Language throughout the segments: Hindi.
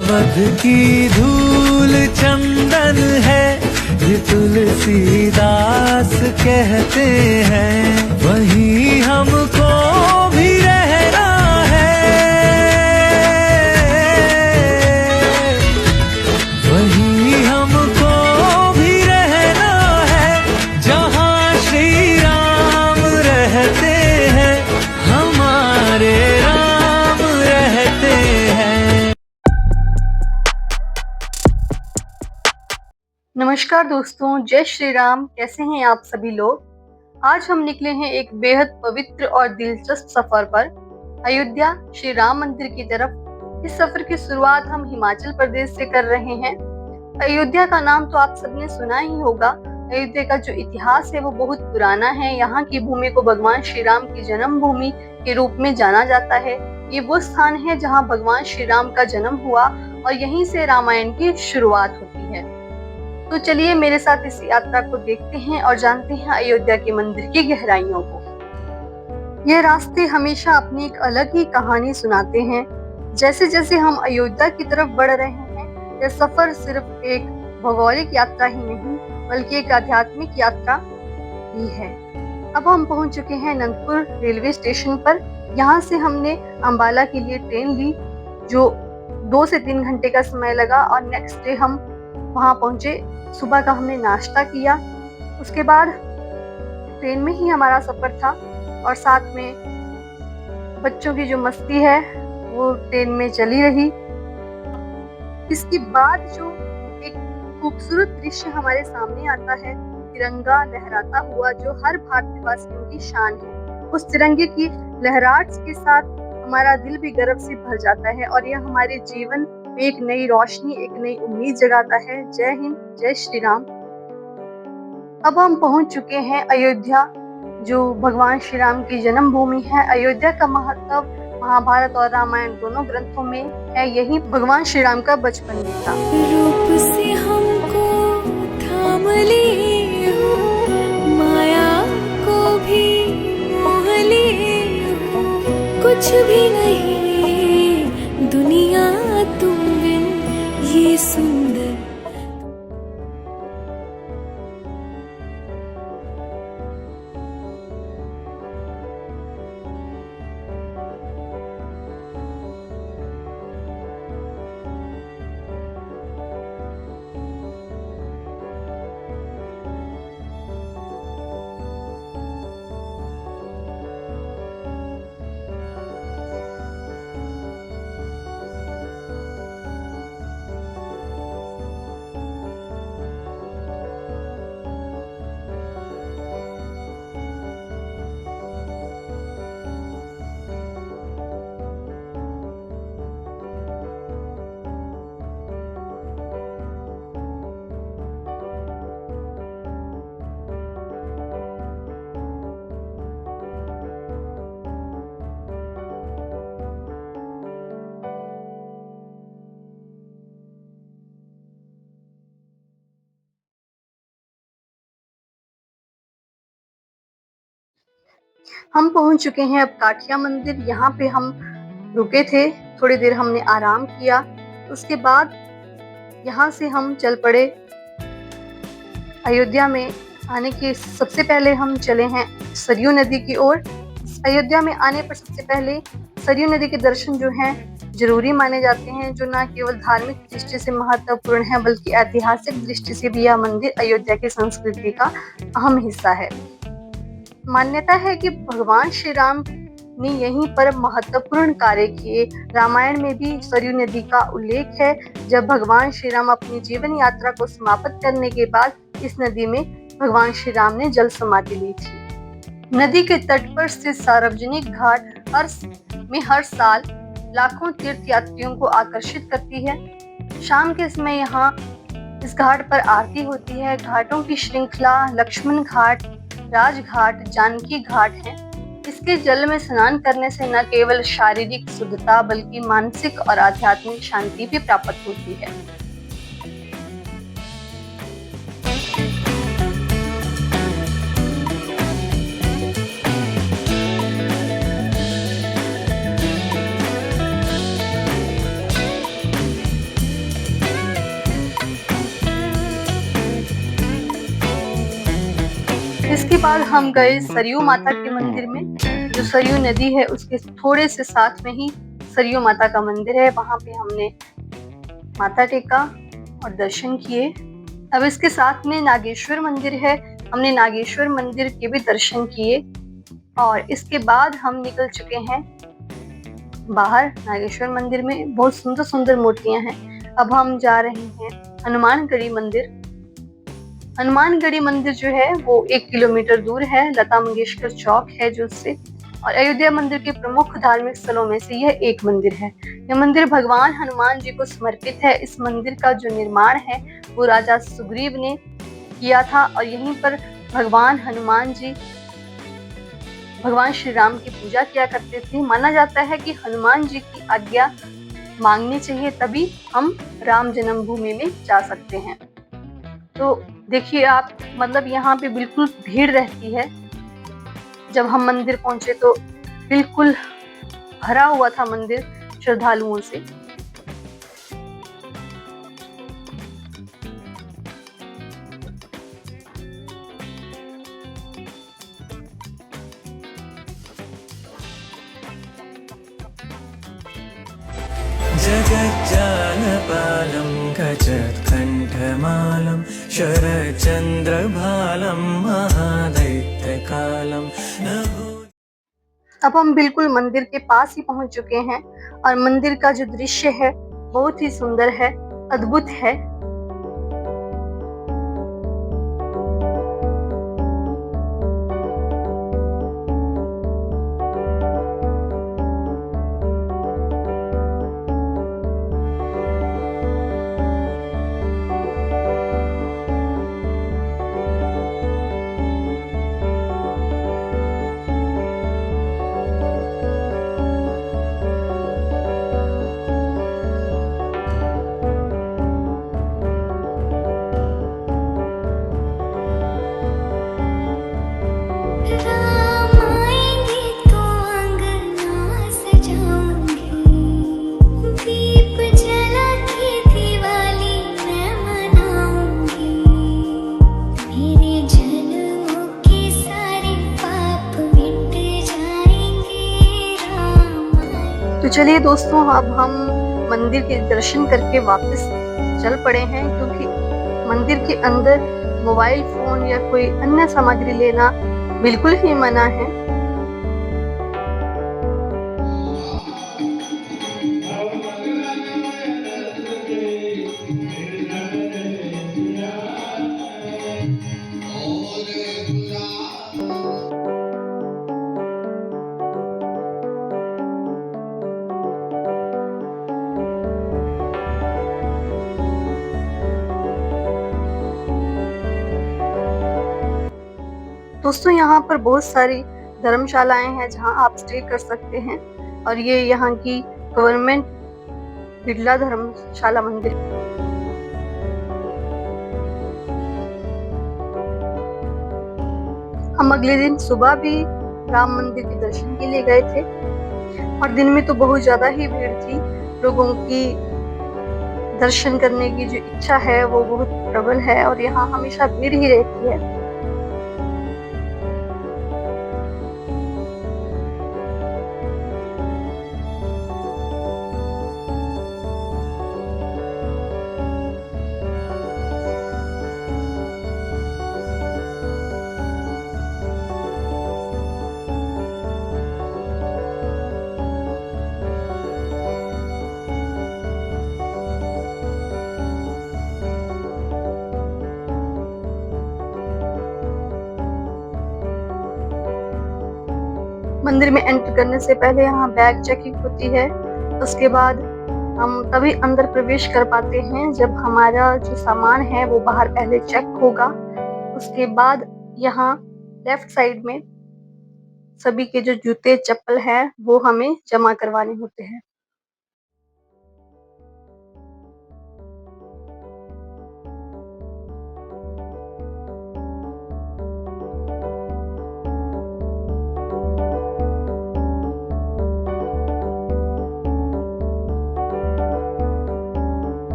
अवध की धूल चंदन है, ये तुलसीदास कहते हैं, वहीं हमको भी रहना है, वहीं हमको भी रहना है, जहाँ श्री राम रहते हैं, हमारे राम रहते हैं। नमस्कार दोस्तों, जय श्री राम। कैसे हैं आप सभी लोग। आज हम निकले हैं एक बेहद पवित्र और दिलचस्प सफर पर, अयोध्या श्री राम मंदिर की तरफ। इस सफर की शुरुआत हम हिमाचल प्रदेश से कर रहे हैं। अयोध्या का नाम तो आप सबने सुना ही होगा। अयोध्या का जो इतिहास है वो बहुत पुराना है। यहाँ की भूमि को भगवान श्री राम की जन्म भूमि के रूप में जाना जाता है। ये वो स्थान है जहाँ भगवान श्री राम का जन्म हुआ और यहीं से रामायण की शुरुआत होती है। तो चलिए मेरे साथ इस यात्रा को देखते हैं और जानते हैं अयोध्या के मंदिर की गहराइयों को। ये रास्ते हमेशा अपनी एक अलग ही कहानी सुनाते हैं। जैसे जैसे हम अयोध्या की तरफ बढ़ रहे हैं, यह सफर सिर्फ एक भौगोलिक यात्रा ही नहीं बल्कि एक आध्यात्मिक यात्रा भी है। अब हम पहुंच चुके हैं नंदपुर रेलवे स्टेशन पर। यहाँ से हमने अंबाला के लिए ट्रेन ली, जो 2 से 3 घंटे का समय लगा और नेक्स्ट डे हम वहाँ पहुंचे। सुबह का हमने नाश्ता किया, उसके बाद ट्रेन में ही हमारा सफर था और साथ में बच्चों की जो मस्ती है वो ट्रेन में चली रही। इसके बाद जो एक खूबसूरत दृश्य हमारे सामने आता है, तिरंगा लहराता हुआ, जो हर भारतवासियों की शान है। उस तिरंगे की लहराट के साथ हमारा दिल भी गर्व से भर जाता है और यह हमारे जीवन में एक नई रोशनी, एक नई उम्मीद जगाता है। जय हिंद, जय श्री राम। अब हम पहुंच चुके हैं अयोध्या, जो भगवान श्री राम की जन्म भूमि है। अयोध्या का महत्व महाभारत और रामायण दोनों ग्रंथों में है। यही भगवान श्री राम का बचपन भी था। रूप से हमको थाम लिए हो, माया को भी मोह लिए हो, कुछ भी नहीं दुनिया तुम बिन ये सुंदर। हम पहुंच चुके हैं अब काठिया मंदिर। यहाँ पे हम रुके थे, थोड़ी देर हमने आराम किया। उसके बाद यहाँ से हम चल पड़े अयोध्या में आने के सबसे पहले हम चले हैं सरयू नदी की ओर। अयोध्या में आने पर सबसे पहले सरयू नदी के दर्शन जो हैं जरूरी माने जाते हैं, जो न केवल धार्मिक दृष्टि से महत्वपूर्ण है बल्कि ऐतिहासिक दृष्टि से भी यह मंदिर अयोध्या की संस्कृति का अहम हिस्सा है। मान्यता है कि भगवान श्री राम ने यहीं पर महत्वपूर्ण कार्य किए। रामायण में भी सरयू नदी का उल्लेख है, जब भगवान श्री राम अपनी जीवन यात्रा को समाप्त करने के बाद इस नदी में भगवान श्री राम ने जल समाधि ली थी। नदी के तट पर स्थित सार्वजनिक घाट हर साल लाखों तीर्थ यात्रियों को आकर्षित करती है। शाम के समय यहाँ इस घाट पर आरती होती है। घाटों की श्रृंखला लक्ष्मण घाट, राजघाट, जानकी घाट है। इसके जल में स्नान करने से न केवल शारीरिक शुद्धता बल्कि मानसिक और आध्यात्मिक शांति भी प्राप्त होती है। इसके बाद हम गए सरयू माता के मंदिर में। जो सरयू नदी है उसके थोड़े से साथ में ही सरयू माता का मंदिर है। वहां पे हमने माथा टेका और दर्शन किए। अब इसके साथ में नागेश्वर मंदिर है, हमने नागेश्वर मंदिर के भी दर्शन किए और इसके बाद हम निकल चुके हैं बाहर। नागेश्वर मंदिर में बहुत सुंदर सुंदर मूर्तियां हैं। अब हम जा रहे हैं हनुमानगढ़ी मंदिर। हनुमानगढ़ी मंदिर जो है वो 1 किलोमीटर दूर है, लता मंगेशकर चौक है जो उससे, और अयोध्या मंदिर के प्रमुख धार्मिक स्थलों में से यह एक मंदिर है। यह मंदिर भगवान हनुमान जी को समर्पित है। इस मंदिर का जो निर्माण है वो राजा सुग्रीव ने किया था और यहीं पर भगवान हनुमान जी भगवान श्री राम की पूजा किया करते थे। माना जाता है कि हनुमान जी की आज्ञा मांगनी चाहिए तभी हम राम जन्मभूमि में जा सकते हैं। तो देखिए आप, मतलब यहाँ पे बिल्कुल भीड़ रहती है। जब हम मंदिर पहुंचे तो बिल्कुल भरा हुआ था मंदिर श्रद्धालुओं से। जगज्जालपालं गजत्कण्ठमालं शरचन्द्रभालं महादैत्यकालं अब हम बिल्कुल मंदिर के पास ही पहुंच चुके हैं और मंदिर का जो दृश्य है बहुत ही सुंदर है, अद्भुत है। राम आएंगे तो अंगना सजाऊंगी, दीप जला के दिवाली मैं मनाऊंगी, मेरे जन्मों के सारे पाप मिट जाएंगे, राम आएंगे। तो चलिए दोस्तों, अब हम मंदिर के दर्शन करके वापस चल पड़े हैं, क्योंकि मंदिर के अंदर मोबाइल फोन या कोई अन्य सामग्री लेना बिल्कुल ही मना है। दोस्तों, यहाँ पर बहुत सारी धर्मशालाएं हैं जहाँ आप स्टे कर सकते हैं और ये यहाँ की गवर्नमेंट बिरला धर्मशाला मंदिर। हम अगले दिन सुबह भी राम मंदिर के दर्शन के लिए गए थे और दिन में तो बहुत ज्यादा ही भीड़ थी। लोगों की दर्शन करने की जो इच्छा है वो बहुत प्रबल है और यहाँ हमेशा भीड़ ही रहती है। मंदिर में एंटर करने से पहले यहाँ बैग चेकिंग होती है। उसके बाद हम तभी अंदर प्रवेश कर पाते हैं जब हमारा जो सामान है वो बाहर पहले चेक होगा। उसके बाद यहाँ लेफ्ट साइड में सभी के जो जूते चप्पल हैं वो हमें जमा करवाने होते हैं।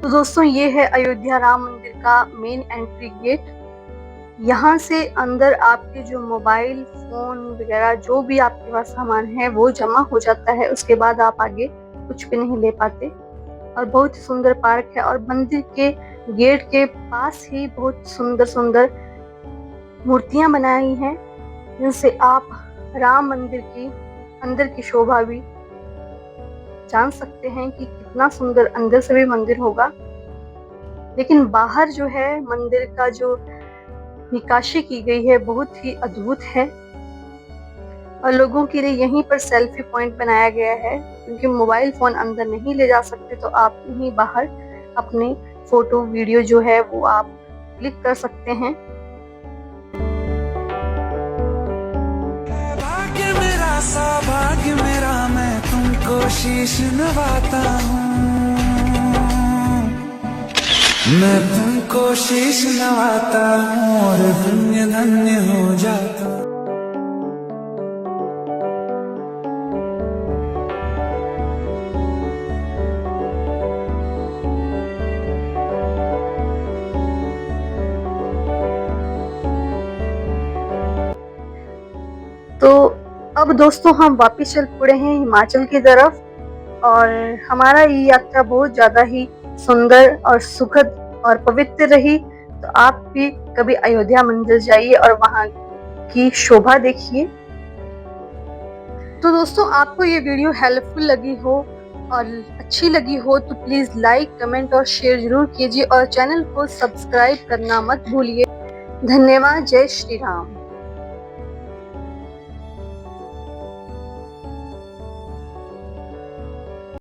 तो दोस्तों ये है अयोध्या राम मंदिर का मेन एंट्री गेट। यहाँ से अंदर आपके जो मोबाइल फोन वगैरह जो भी आपके पास सामान है वो जमा हो जाता है। उसके बाद आप आगे कुछ भी नहीं ले पाते। और बहुत ही सुंदर पार्क है और मंदिर के गेट के पास ही बहुत सुंदर सुंदर मूर्तियां बनाई हैं, जिनसे आप राम मंदिर की अंदर की शोभा भी जान सकते हैं कि कितना सुंदर अंदर से भी मंदिर होगा। लेकिन बाहर जो है मंदिर का जो निकाशी की गई है बहुत ही अद्भुत है। और लोगों के लिए यहीं पर सेल्फी पॉइंट बनाया गया है, क्योंकि मोबाइल फोन अंदर नहीं ले जा सकते, तो आप यहीं बाहर अपने फोटो वीडियो जो है वो आप क्लिक कर सकते हैं। भाग्य मेरा सौभाग्य मेरा, मैं तुमको शीश नवाता हूँ, मैं तुमको शीश नवाता हूँ और धन्य धन्य हो जाता हूँ। तो अब दोस्तों हम वापस चल पड़े हैं हिमाचल की तरफ, और हमारा ये यात्रा बहुत ज़्यादा ही सुंदर और सुखद और पवित्र रही। तो आप भी कभी अयोध्या मंदिर जाइए और वहाँ की शोभा देखिए। तो दोस्तों आपको ये वीडियो हेल्पफुल लगी हो और अच्छी लगी हो तो प्लीज़ लाइक कमेंट और शेयर जरूर कीजिए और चैनल को सब्सक्राइब करना मत भूलिए। धन्यवाद। जय श्री राम।